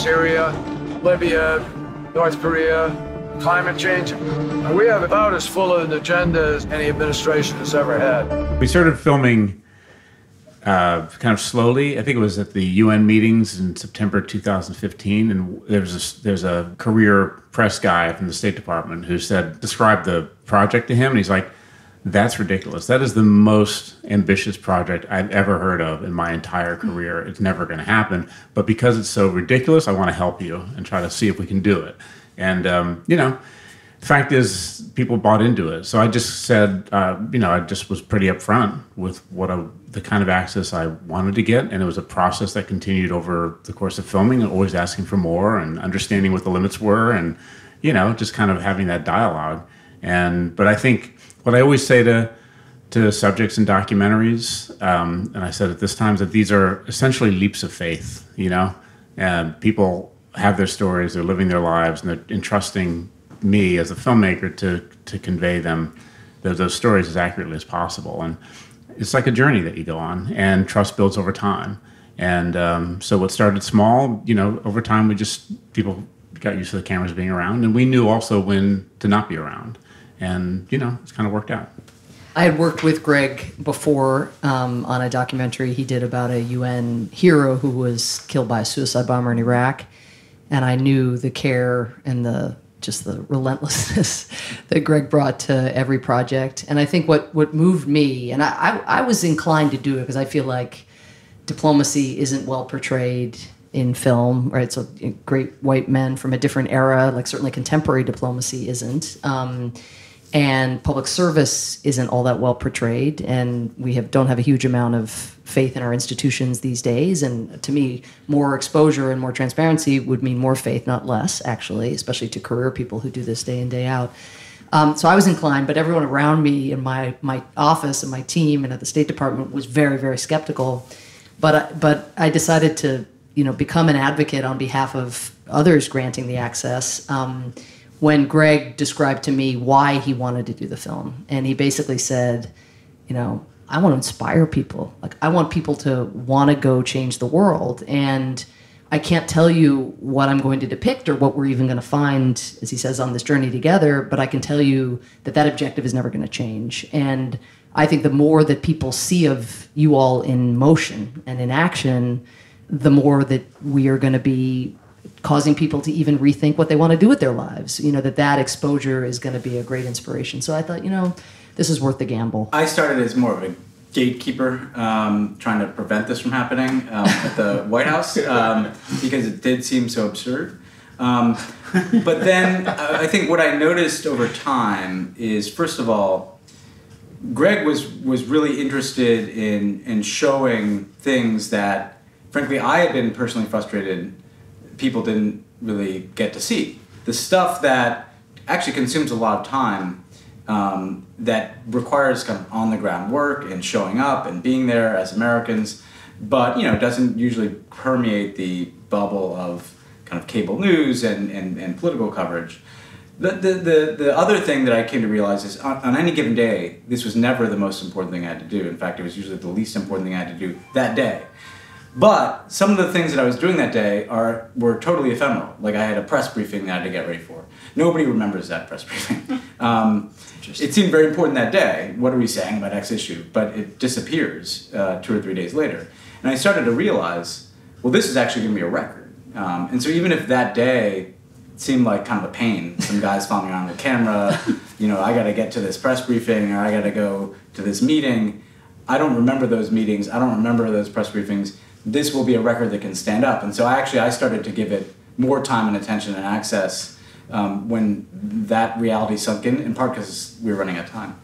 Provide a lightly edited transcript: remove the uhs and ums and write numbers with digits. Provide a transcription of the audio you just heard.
Syria, Libya, North Korea, climate change. We have about as full of an agenda as any administration has ever had. We started filming kind of slowly. I think it was at the UN meetings in September 2015, and there's a career press guy from the State Department who described the project to him, and he's like, "That's ridiculous. That is the most ambitious project I've ever heard of in my entire career. It's never going to happen. But because it's so ridiculous, I want to help you and try to see if we can do it." And, the fact is, people bought into it. So I just said, I just was pretty upfront with the kind of access I wanted to get. And it was a process that continued over the course of filming, and always asking for more and understanding what the limits were, and, just kind of having that dialogue. But I think what I always say to subjects in documentaries, and I said at this time, that these are essentially leaps of faith, and people have their stories, they're living their lives, and they're entrusting me as a filmmaker to convey them, those stories, as accurately as possible. And it's like a journey that you go on, and trust builds over time. And so what started small, over time, people got used to the cameras being around, and we knew also when to not be around. And, it's kind of worked out. I had worked with Greg before on a documentary he did about a UN hero who was killed by a suicide bomber in Iraq. And I knew the care and the relentlessness that Greg brought to every project. And I think what moved me, and I was inclined to do it because I feel like diplomacy isn't well portrayed in film, right? So great white men from a different era, like certainly contemporary diplomacy isn't. And public service isn't all that well portrayed, and we don't have a huge amount of faith in our institutions these days. And to me, more exposure and more transparency would mean more faith, not less, actually, especially to career people who do this day in, day out. So I was inclined, but everyone around me in my office and my team and at the State Department was very, very skeptical. But I decided to, become an advocate on behalf of others granting the access. When Greg described to me why he wanted to do the film. And he basically said, I want to inspire people. Like, I want people to want to go change the world. And I can't tell you what I'm going to depict or what we're even going to find, as he says, on this journey together, but I can tell you that objective is never going to change. And I think the more that people see of you all in motion and in action, the more that we are going to be causing people to even rethink what they want to do with their lives. That exposure is going to be a great inspiration. So I thought, this is worth the gamble. I started as more of a gatekeeper, trying to prevent this from happening at the White House, because it did seem so absurd. But then I think what I noticed over time is, first of all, Greg was really interested in showing things that, frankly, I had been personally frustrated people didn't really get to see. The stuff that actually consumes a lot of time, that requires kind of on-the-ground work and showing up and being there as Americans, but doesn't usually permeate the bubble of kind of cable news and political coverage. The other thing that I came to realize is on any given day, this was never the most important thing I had to do. In fact, it was usually the least important thing I had to do that day. But some of the things that I was doing that day were totally ephemeral. Like, I had a press briefing that I had to get ready for. Nobody remembers that press briefing. It seemed very important that day. What are we saying about X issue? But it disappears 2 or 3 days later. And I started to realize, well, this is actually going to be a record. And so even if that day seemed like kind of a pain, some guys following around with a camera, I got to get to this press briefing, or I got to go to this meeting. I don't remember those meetings. I don't remember those press briefings. This will be a record that can stand up. And so I started to give it more time and attention and access when that reality sunk in part because we were running out of time.